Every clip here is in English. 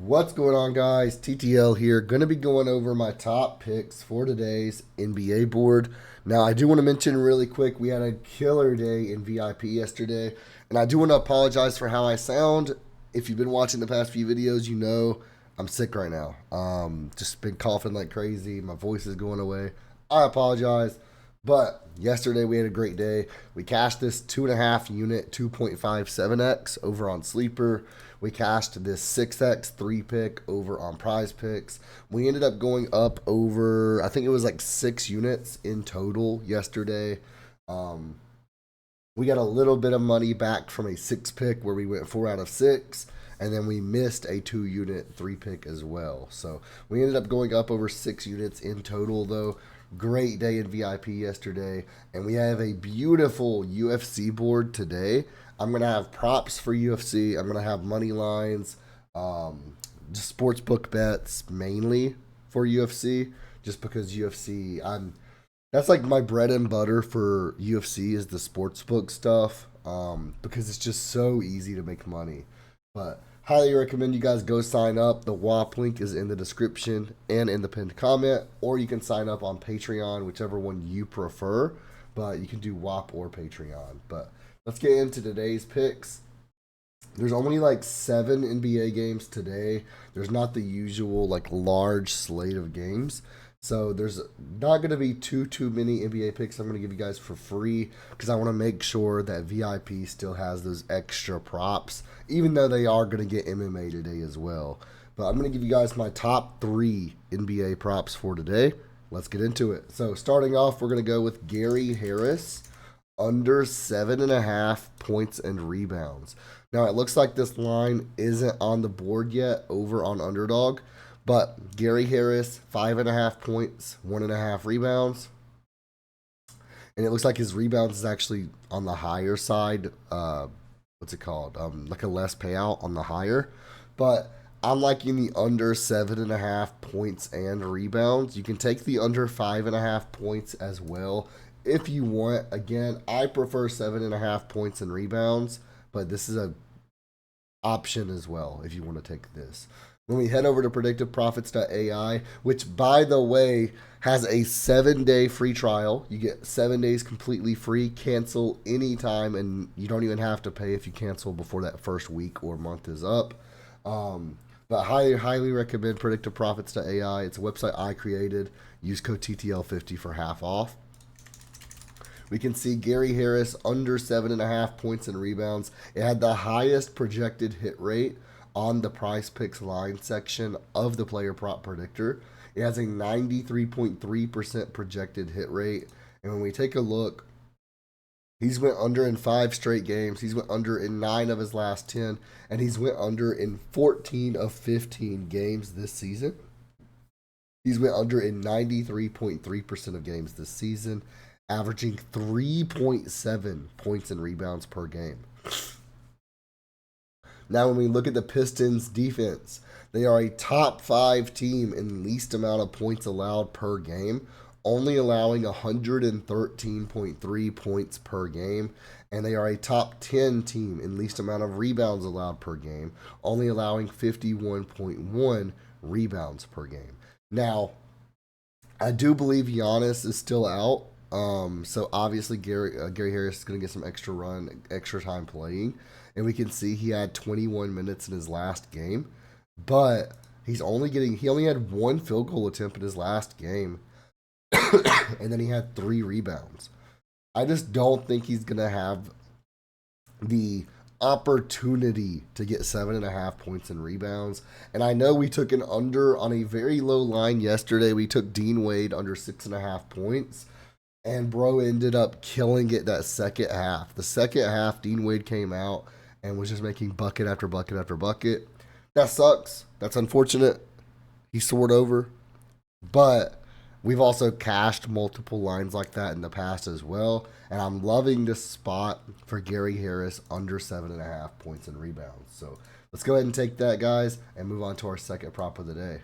What's going on, guys? TTL here. Going to be going over my top picks for today's NBA board. Now, I do want to mention really quick, we had a killer day in VIP yesterday, and I do want to apologize for how I sound. If you've been watching the past few videos, you know I'm sick right now. Just been coughing like crazy. My voice is going away. I apologize. But yesterday we had a great day. We cashed this 2.5 unit 2.57x over on Sleeper. We cashed this 6x 3 pick over on Prize Picks. We ended up going up over, I think it was like 6 units in total yesterday. We got a little bit of money back from a 6 pick where we went 4 out of 6. And then we missed a 2 unit 3 pick as well. So we ended up going up over 6 units in total, though. Great day in VIP yesterday. And we have a beautiful UFC board today. I'm going to have props for UFC. I'm going to have money lines, just sports book bets mainly for UFC, just because UFC, that's like my bread and butter for UFC is the sports book stuff, because it's just so easy to make money. But highly recommend you guys go sign up. The WAP link is in the description and in the pinned comment, or you can sign up on Patreon, whichever one you prefer. But you can do WAP or Patreon. But let's get into today's picks. There's only like 7 NBA games today. There's not the usual like large slate of games. So there's not going to be too many NBA picks I'm going to give you guys for free, because I want to make sure that VIP still has those extra props, even though they are going to get MMA today as well. But I'm going to give you guys my top 3 NBA props for today. Let's get into it. So starting off, we're going to go with Gary Harris under 7.5 points and rebounds. Now it looks like this line isn't on the board yet over on Underdog. But Gary Harris, 5.5 points, 1.5 rebounds. And it looks like his rebounds is actually on the higher side. What's it called? Like a less payout on the higher. But I'm liking the under 7.5 points and rebounds. You can take the under 5.5 points as well if you want. Again, I prefer 7.5 points and rebounds, but this is an option as well if you want to take this. When we head over to predictiveprofits.ai, which, by the way, has a 7-day free trial. You get 7 days completely free. Cancel anytime, and you don't even have to pay if you cancel before that first week or month is up. But highly recommend predictiveprofits.ai. It's a website I created. Use code TTL50 for half off. We can see Gary Harris under 7.5 points and rebounds. It had the highest projected hit rate on the Prize Picks line section of the Player Prop Predictor. It has a 93.3% projected hit rate. And when we take a look, he's went under in 5 straight games. He's went under in 9 of his last 10. And he's went under in 14 of 15 games this season. He's went under in 93.3% of games this season, averaging 3.7 points and rebounds per game. Now, when we look at the Pistons defense, they are a top 5 team in least amount of points allowed per game, only allowing 113.3 points per game. And they are a top 10 team in least amount of rebounds allowed per game, only allowing 51.1 rebounds per game. Now, I do believe Giannis is still out. So obviously Gary Harris is going to get some extra time playing. And we can see he had 21 minutes in his last game. But he only had 1 field goal attempt in his last game. And then he had 3 rebounds. I just don't think he's going to have the opportunity to get 7.5 points and rebounds. And I know we took an under on a very low line yesterday. We took Dean Wade under 6.5 points. And bro ended up killing it that second half. The second half, Dean Wade came out and was just making bucket after bucket after bucket. That sucks. That's unfortunate. He soared over. But we've also cashed multiple lines like that in the past as well. And I'm loving this spot for Gary Harris under 7.5 points and rebounds. So let's go ahead and take that, guys, and move on to our second prop of the day.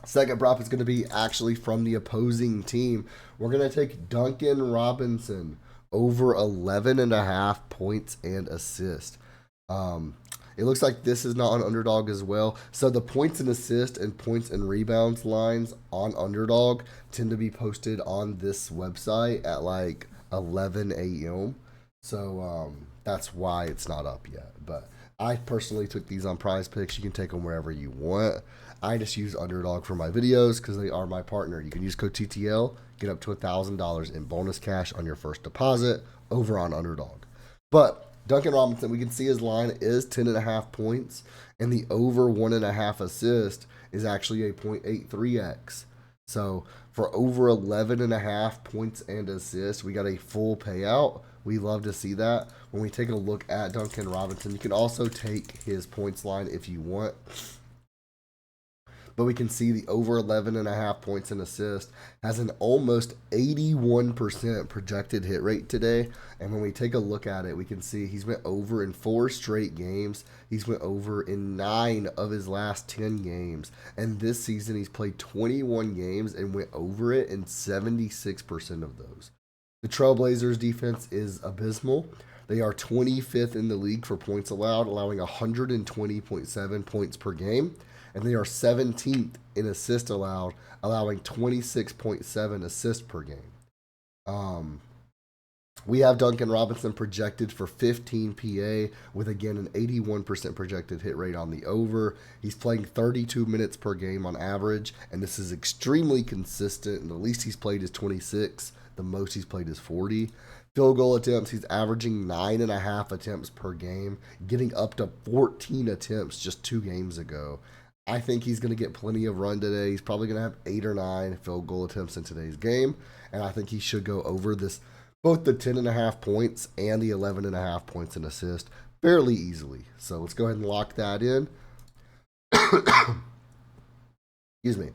Second prop is going to be actually from the opposing team. We're going to take Duncan Robinson over 11.5 points and assists. It looks like this is not on underdog as well. So the points and assist and points and rebounds lines on underdog tend to be posted on this website at like 11 a.m. So that's why it's not up yet. But I personally took these on Prize Picks. You can take them wherever you want. I just use underdog for my videos because they are my partner. You can use code TTL, get up to $1,000 in bonus cash on your first deposit over on underdog. But Duncan Robinson, we can see his line is 10.5 points, and the over 1.5 assist is actually a 0.83x. So for over 11.5 points and assists, we got a full payout. We love to see that. When we take a look at Duncan Robinson, you can also take his points line if you want. But we can see the over 11.5 points and assist has an almost 81% projected hit rate today. And when we take a look at it, we can see he's went over in 4 straight games. He's went over in 9 of his last 10 games. And this season, he's played 21 games and went over it in 76% of those. The Trailblazers defense is abysmal. They are 25th in the league for points allowed, allowing 120.7 points per game. And they are 17th in assists allowed, allowing 26.7 assists per game. We have Duncan Robinson projected for 15 PA with, again, an 81% projected hit rate on the over. He's playing 32 minutes per game on average, and this is extremely consistent. And the least he's played is 26. The most he's played is 40. Field goal attempts, he's averaging 9.5 attempts per game, getting up to 14 attempts just 2 games ago. I think he's going to get plenty of run today. He's probably going to have 8 or 9 field goal attempts in today's game. And I think he should go over this, both the 10.5 points and the 11.5 points in assist fairly easily. So let's go ahead and lock that in. Excuse me.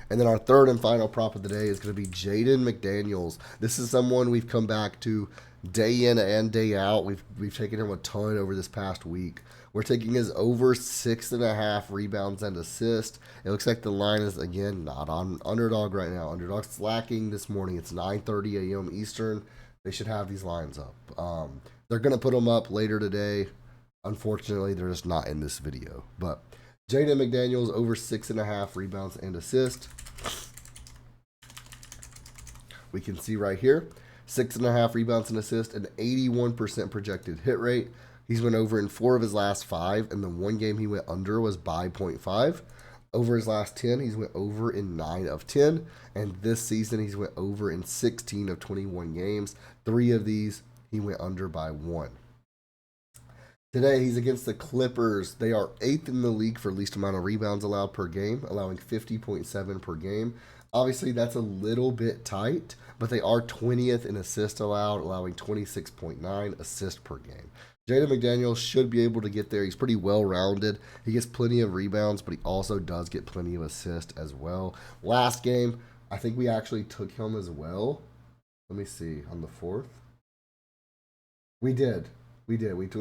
And then our third and final prop of the day is going to be Jaden McDaniels. This is someone we've come back to day in and day out. We've taken him a ton over this past week. We're taking his over 6.5 rebounds and assists. It looks like the line is, again, not on underdog right now. Underdog's slacking this morning. It's 9:30 a.m. Eastern. They should have these lines up. They're going to put them up later today. Unfortunately, they're just not in this video. But Jaden McDaniels over 6.5 rebounds and assists. We can see right here, 6.5 rebounds and assists, an 81% projected hit rate. He's went over in 4 of his last 5, and the one game he went under was by 0.5. Over his last 10, he's went over in 9 of 10, and this season he's went over in 16 of 21 games. 3 of these, he went under by 1. Today, he's against the Clippers. They are 8th in the league for least amount of rebounds allowed per game, allowing 50.7 per game. Obviously, that's a little bit tight, but they are 20th in assists allowed, allowing 26.9 assists per game. Jaden McDaniels should be able to get there. He's pretty well-rounded. He gets plenty of rebounds, but he also does get plenty of assists as well. Last game, I think we actually took him as well. Let me see, on the 4th. We did. We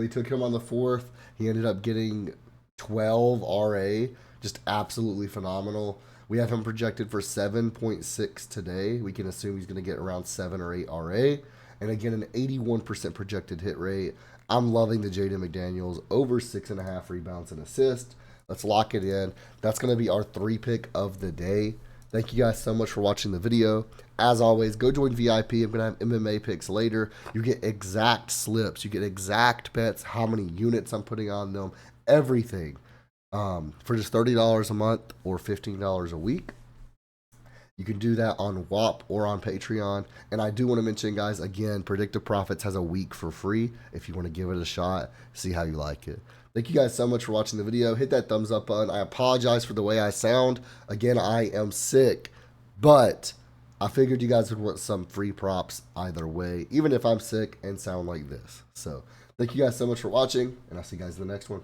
took him on the 4th. He ended up getting 12 RA, just absolutely phenomenal. We have him projected for 7.6 today. We can assume he's going to get around 7 or 8 RA. And again, an 81% projected hit rate. I'm loving the Jaden McDaniels over 6.5 rebounds and assists. Let's lock it in. That's going to be our 3-pick of the day. Thank you guys so much for watching the video. As always, go join VIP. I'm going to have MMA picks later. You get exact slips. You get exact bets, how many units I'm putting on them, everything. For just $30 a month or $15 a week. You can do that on WAP or on Patreon. And I do want to mention, guys, again, Predictive Profits has a week for free if you want to give it a shot, see how you like it. Thank you guys so much for watching the video. Hit that thumbs up button. I apologize for the way I sound. Again, I am sick, but I figured you guys would want some free props either way, even if I'm sick and sound like this. So thank you guys so much for watching, and I'll see you guys in the next one.